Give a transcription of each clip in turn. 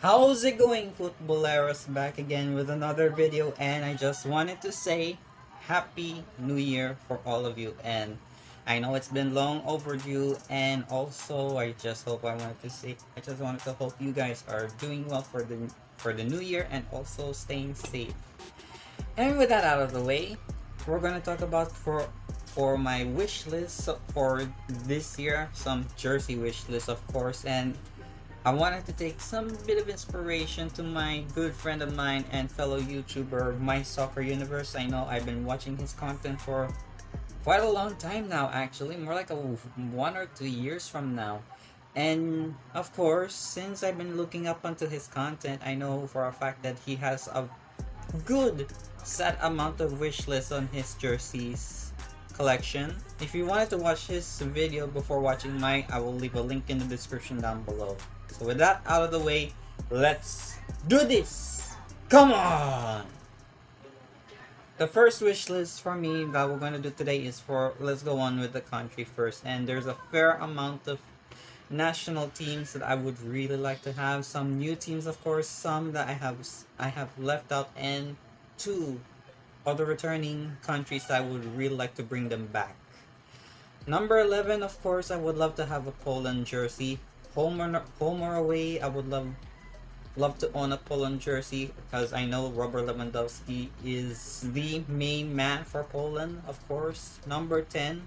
How's it going, Futboleros? Back again with another video, and I just wanted to say Happy New Year for all of you. And I know it's been long overdue, and also I just wanted to hope you guys are doing well for the new year and also staying safe. And with that out of the way, we're gonna talk about for my wish list for this year, some jersey wish list, of course, and I wanted to take some bit of inspiration to my good friend of mine and fellow YouTuber, My Soccer Universe. I know I've been watching his content for quite a long time now, actually, more like 1 or 2 years from now. And of course, since I've been looking up onto his content, I know for a fact that he has a good set amount of wish lists on his jerseys collection. If you wanted to watch his video before watching mine, I will leave a link in the description down below. So with that out of the way, let's do this! Come on! The first wish list for me that we're going to do today is for, let's go on with the country first. And there's a fair amount of national teams that I would really like to have. Some new teams, of course, some that I have left out, and two other returning countries that I would really like to bring them back. Number 11, of course, I would love to have a Poland jersey. Home or away, I would love to own a Poland jersey because I know Robert Lewandowski is the main man for Poland, of course. Number 10,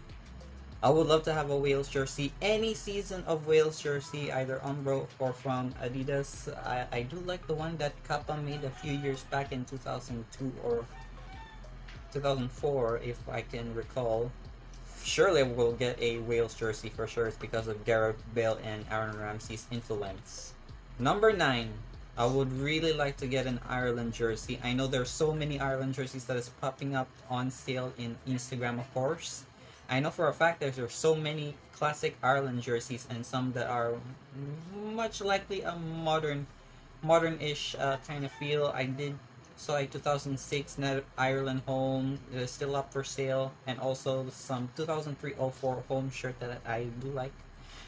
I would love to have a Wales jersey. Any season of Wales jersey, either Umbro or from Adidas. I do like the one that Kappa made a few years back in 2002 or 2004, if I can recall. Surely we'll get a Wales jersey for sure. It's because of Gareth Bale and Aaron Ramsey's influence. Number 9, I would really like to get an Ireland jersey. I know there's so many Ireland jerseys that is popping up on sale in Instagram, of course. I know for a fact there's so many classic Ireland jerseys and some that are much likely a modern-ish kind of feel. I did saw a 2006 Net Ireland home still up for sale, and also some 2003-04 home shirt that I do like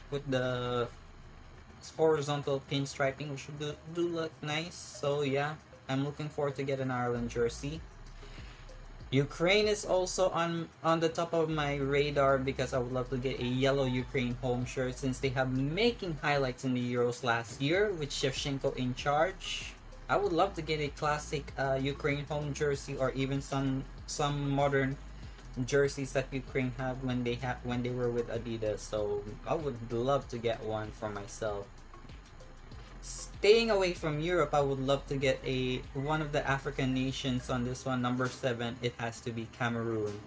with the horizontal pinstriping, which do look nice. So yeah, I'm looking forward to get an Ireland jersey. Ukraine is also on the top of my radar because I would love to get a yellow Ukraine home shirt since they have been making highlights in the Euros last year with Shevchenko in charge. I would love to get a classic Ukraine home jersey, or even some modern jerseys that Ukraine had when they were with Adidas. So I would love to get one for myself. Staying away from Europe, I would love to get one of the African nations on this one. Number 7, it has to be Cameroon.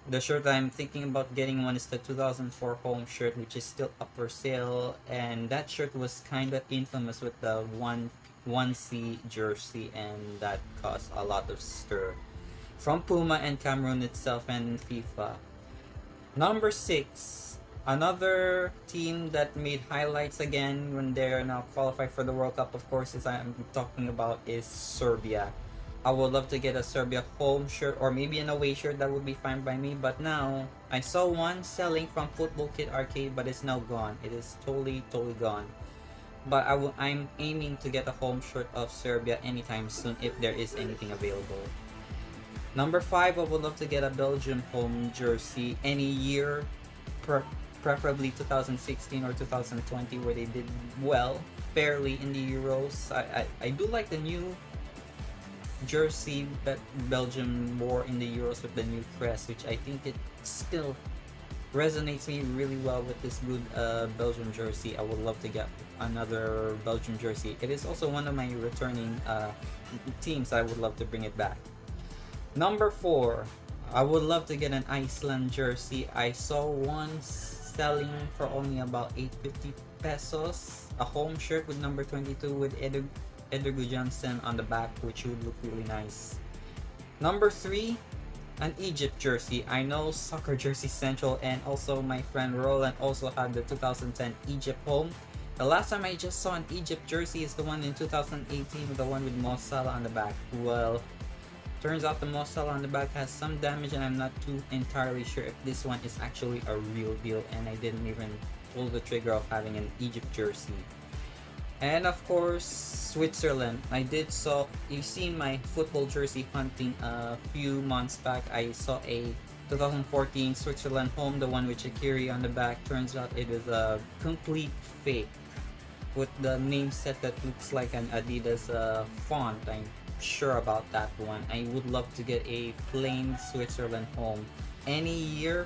The shirt I'm thinking about getting one is the 2004 home shirt, which is still up for sale, and that shirt was kind of infamous with the 1C jersey, and that caused a lot of stir from Puma and Cameroon itself and FIFA. Number 6, another team that made highlights again when they're now qualified for the World Cup, of course, is I'm talking about is Serbia. I would love to get a Serbia home shirt or maybe an away shirt. That would be fine by me. But now I saw one selling from Football Kit Arcade, but it's now gone. It is totally gone. But I'm aiming to get a home shirt of Serbia anytime soon if there is anything available. Number 5, I would love to get a Belgium home jersey any year, preferably 2016 or 2020, where they did well, fairly in the Euros. I do like the new jersey that Belgium wore in the Euros with the new crest, which I think it still resonates me really well with this good Belgium jersey. I would love to get another Belgium jersey. It is also one of my returning teams. I would love to bring it back. Number 4, I would love to get an Iceland jersey. I saw one selling for only about 850 pesos. A home shirt with number 22 with Eder Gudjohnsen on the back, which would look really nice. Number 3, an Egypt jersey. I know Soccer Jersey Central and also my friend Roland also had the 2010 Egypt home. The last time I just saw an Egypt jersey is the one in 2018, the one with Mo Salah on the back. Well, turns out the Mo Salah on the back has some damage, and I'm not too entirely sure if this one is actually a real deal, and I didn't even pull the trigger of having an Egypt jersey. And of course, Switzerland. I did saw you seen my football jersey hunting a few months back. I saw a 2014 Switzerland home, the one with Shaqiri on the back. Turns out it is a complete fake with the name set that looks like an Adidas font. I'm sure about that one. I would love to get a plain Switzerland home. Any year,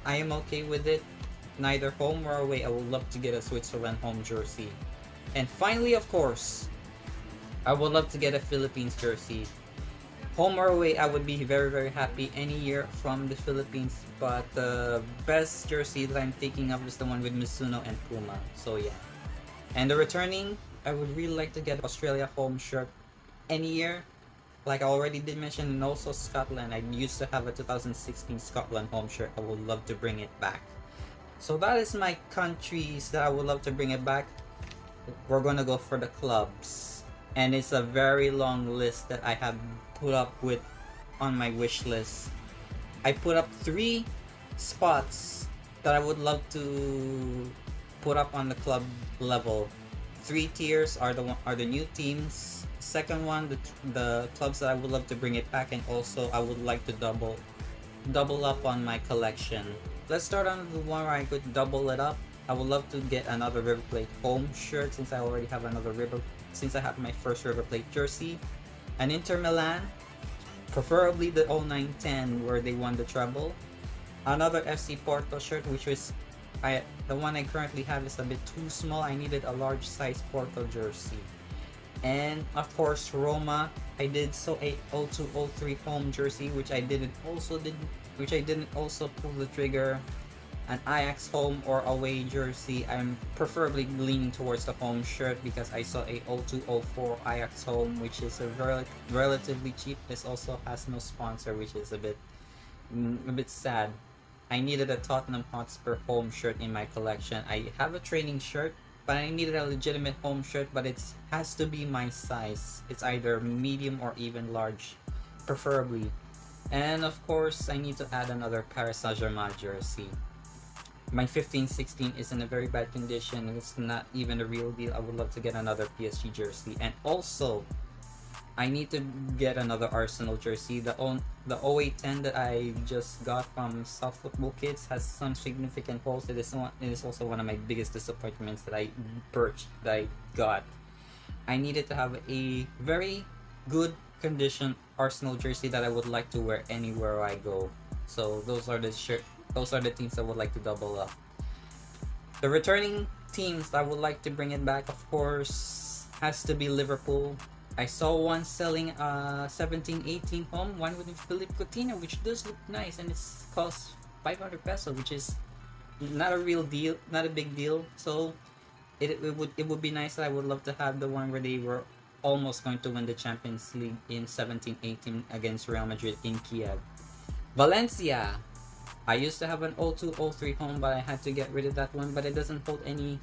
I am okay with it. Neither home or away, I would love to get a Switzerland home jersey. And finally, of course, I would love to get a Philippines jersey. Home or away, I would be very, very happy any year from the Philippines. But the best jersey that I'm thinking of is the one with Mizuno and Puma. So yeah. And the returning, I would really like to get Australia home shirt any year. Like I already did mention, and also Scotland. I used to have a 2016 Scotland home shirt. I would love to bring it back. So that is my countries that I would love to bring it back. We're gonna go for the clubs, and it's a very long list that I have put up with on my wish list. I put up 3 spots that I would love to put up on the club level. 3 tiers are the new teams. Second one, the clubs that I would love to bring it back, and also I would like to double up on my collection. Let's start on the one where I could double it up. I would love to get another River Plate home shirt since I already have since I have my first River Plate jersey. An Inter Milan, preferably the 09-10 where they won the treble. Another FC Porto shirt, which was the one I currently have is a bit too small. I needed a large size Porto jersey. And of course Roma, I did so a 02-03 home jersey, which I didn't also pull the trigger. An Ajax home or away jersey, I'm preferably leaning towards the home shirt because I saw a 02-04 Ajax home, which is a relatively cheap. This also has no sponsor, which is a bit sad. I needed a Tottenham Hotspur home shirt in my collection. I have a training shirt, but I needed a legitimate home shirt, but it has to be my size. It's either medium or even large, preferably. And of course, I need to add another Paris Saint-Germain jersey. My 15-16 is in a very bad condition. It's not even a real deal. I would love to get another PSG jersey. And also, I need to get another Arsenal jersey. The 08-10 that I just got from South Football Kids has some significant holes. It is also one of my biggest disappointments that I got. I needed to have a very good condition Arsenal jersey that I would like to wear anywhere I go. So those are the teams I would like to double up. The returning teams that I would like to bring it back, of course, has to be Liverpool. I saw one selling 17-18 home, one with Philippe Coutinho, which does look nice, and it's cost 500 peso, which is not a real deal, not a big deal. So it would be nice. I would love to have the one where they were almost going to win the Champions League in 17-18 against Real Madrid in Kiev. Valencia, I used to have an 02-03 home, but I had to get rid of that one. But it doesn't hold any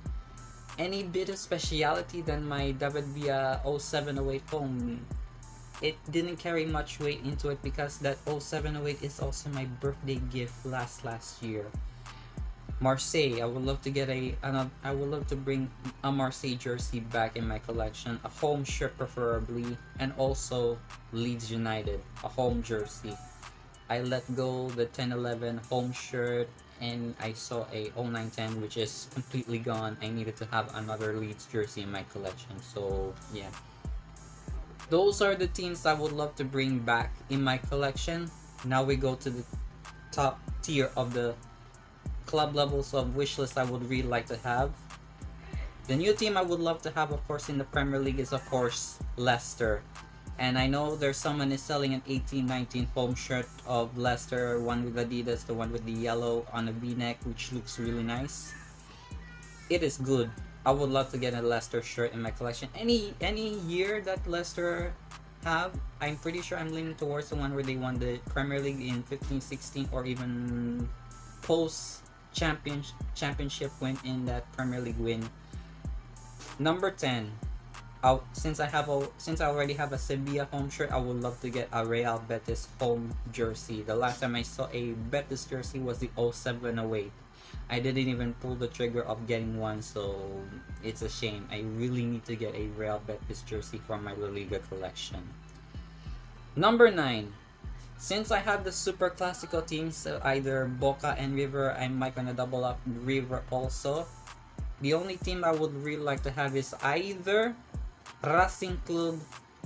bit of speciality than my David Villa 07-08 home. It didn't carry much weight into it because that 07-08 is also my birthday gift last year. Marseille, I would love to bring a Marseille jersey back in my collection, a home shirt preferably, and also Leeds United, a home jersey. I let go the 10-11 home shirt, and I saw a 09-10 which is completely gone. I needed to have another Leeds jersey in my collection. So yeah, those are the teams I would love to bring back in my collection. Now we go to the top tier of the club levels of wishlist I would really like to have. The new team I would love to have, of course, in the Premier League is, of course, Leicester. And I know there's someone is selling an 18-19 home shirt of Leicester, one with Adidas, the one with the yellow on the V-neck, which looks really nice. It is good. I would love to get a Leicester shirt in my collection. Any year that Leicester have, I'm pretty sure I'm leaning towards the one where they won the Premier League in 15-16 or even post championship win in that Premier League win. Number 10. since I already have a Sevilla home shirt, I would love to get a Real Betis home jersey. The last time I saw a Betis jersey was the 07-08. I didn't even pull the trigger of getting one, so it's a shame. I really need to get a Real Betis jersey from my La Liga collection. Number 9. Since I have the Super Classico teams, either Boca and River, I might gonna double up River also. The only team I would really like to have is either Racing Club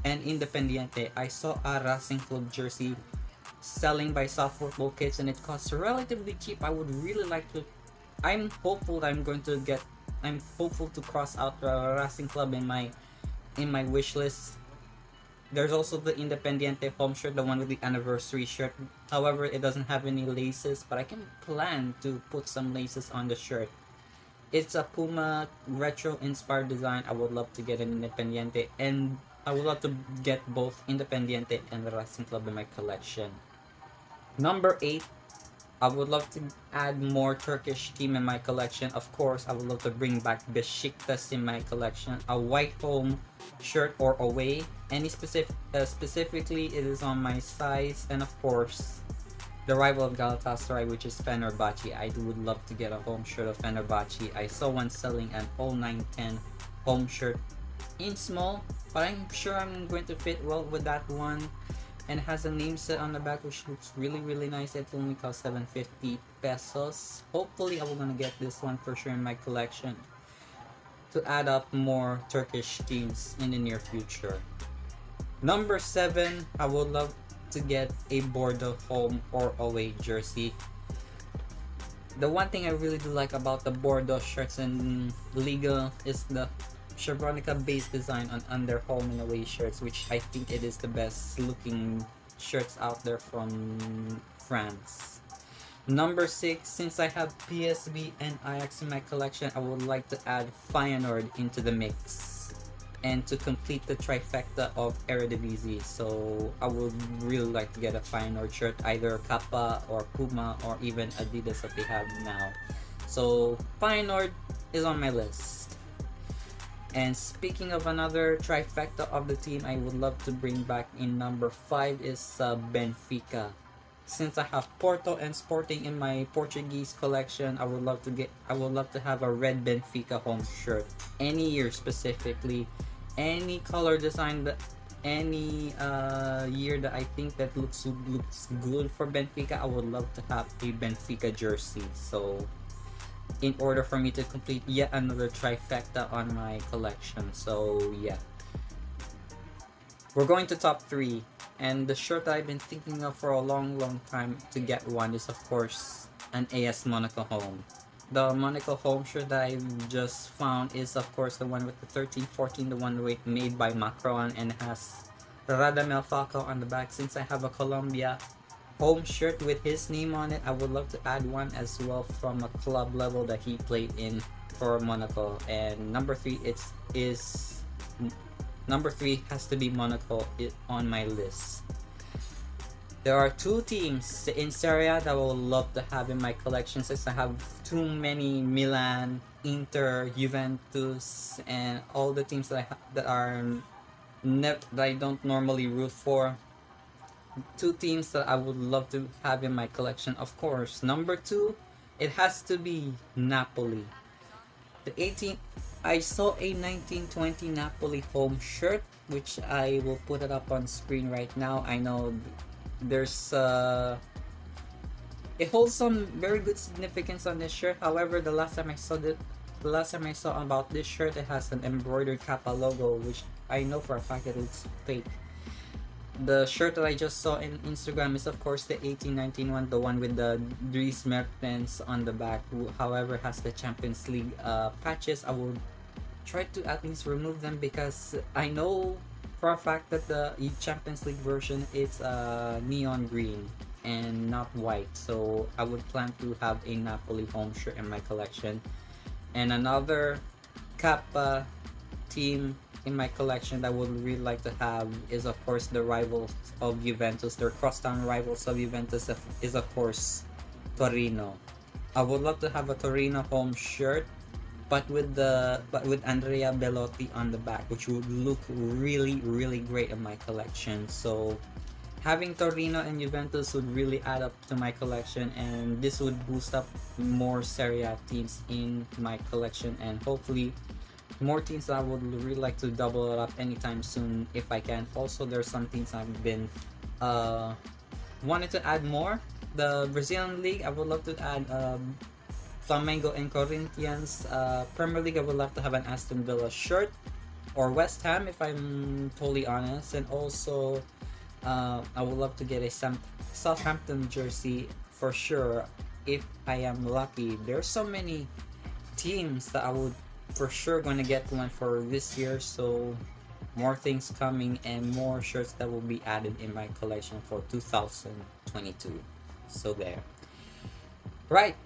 and Independiente. I saw a Racing Club jersey selling by Soft Football Kits and it costs relatively cheap. I would really like to. I'm hopeful to cross out the Racing Club in my wish list. There's also the Independiente home shirt, the one with the anniversary shirt. However, it doesn't have any laces, but I can plan to put some laces on the shirt. It's a Puma retro inspired design. I would love to get an Independiente, and I would love to get both Independiente and the Racing Club in my collection. Number 8, I would love to add more Turkish team in my collection. Of course, I would love to bring back Besiktas in my collection. A white home shirt or away. Any specifically, it is on my size, and of course, the rival of Galatasaray, which is Fenerbahce. I would love to get a home shirt of Fenerbahce. I saw one selling an 0910 home shirt in small, but I'm sure I'm going to fit well with that one. And has a name set on the back, which looks really nice. It only costs 750 pesos. Hopefully, I will gonna get this one for sure in my collection to add up more Turkish teams in the near future. Number 7, I would love to get a Bordeaux home or away jersey. The one thing I really do like about the Bordeaux shirts in Liga is the Chevronica based design on their home and away shirts, which I think it is the best looking shirts out there from France. Number 6, since I have PSV and Ajax in my collection, I would like to add Feyenoord into the mix and to complete the trifecta of Eredivisie. So I would really like to get a Feyenoord shirt, either Kappa or Puma or even Adidas that they have now. So Feyenoord is on my list. And speaking of another trifecta of the team, I would love to bring back in number 5 is Benfica. Since I have Porto and Sporting in my Portuguese collection, I would love to have a red Benfica home shirt. Any year specifically, any color design, any year that I think that looks good for Benfica, I would love to have a Benfica jersey. So in order for me to complete yet another trifecta on my collection. So yeah, we're going to top 3, and the shirt that I've been thinking of for a long time to get one is of course an AS Monaco home. The Monaco home shirt that I just found is of course the one with the 13-14, the one made by Macron, and has Radamel Falcao on the back. Since I have a Colombia home shirt with his name on it, I would love to add one as well from a club level that he played in for Monaco. And number 3 has to be Monaco on my list. There are 2 teams in Serie A that I would love to have in my collection, since I have too many: Milan, Inter, Juventus, and all the teams that I don't normally root for. 2 teams that I would love to have in my collection. Of course, number 2, it has to be Napoli. I saw a 1920 Napoli home shirt, which I will put it up on screen right now. I know there's it holds some very good significance on this shirt. However, the last time I saw about this shirt, it has an embroidered Kappa logo, which I know for a fact it looks fake. The shirt that I just saw in Instagram is of course the 1819 one, the one with the Dries Mertens on the back. However, has the Champions League patches. I will try to at least remove them, because I know for a fact that the Champions League version is neon green and not white. So I would plan to have a Napoli home shirt in my collection. And another Kappa team in my collection that I would really like to have is of course the rivals of Juventus. Their crosstown rivals of Juventus is of course Torino. I would love to have a Torino home shirt but with Andrea Bellotti on the back, which would look really really great in my collection. So having Torino and Juventus would really add up to my collection, and this would boost up more Serie A teams in my collection, and hopefully more teams that I would really like to double it up anytime soon if I can. Also, there's some teams I've been wanted to add more. The Brazilian League, I would love to add Flamengo and Corinthians. Premier League, I would love to have an Aston Villa shirt or West Ham, if I'm totally honest. And also, I would love to get a Southampton jersey for sure if I am lucky. There's so many teams that I would for sure going to get one for this year, so more things coming and more shirts that will be added in my collection for 2022. So there. Right.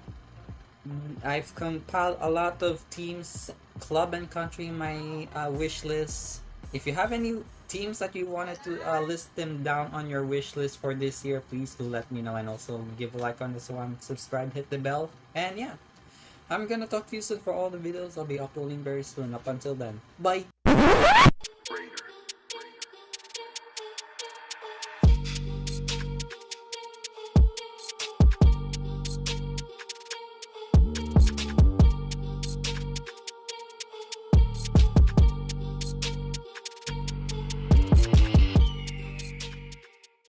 I've compiled a lot of teams, club and country in my wish list. If you have any teams that you wanted to list them down on your wish list for this year, please do let me know, and also give a like on this one, subscribe, hit the bell, and yeah, I'm gonna talk to you soon for all the videos I'll be uploading very soon. Up until then, bye!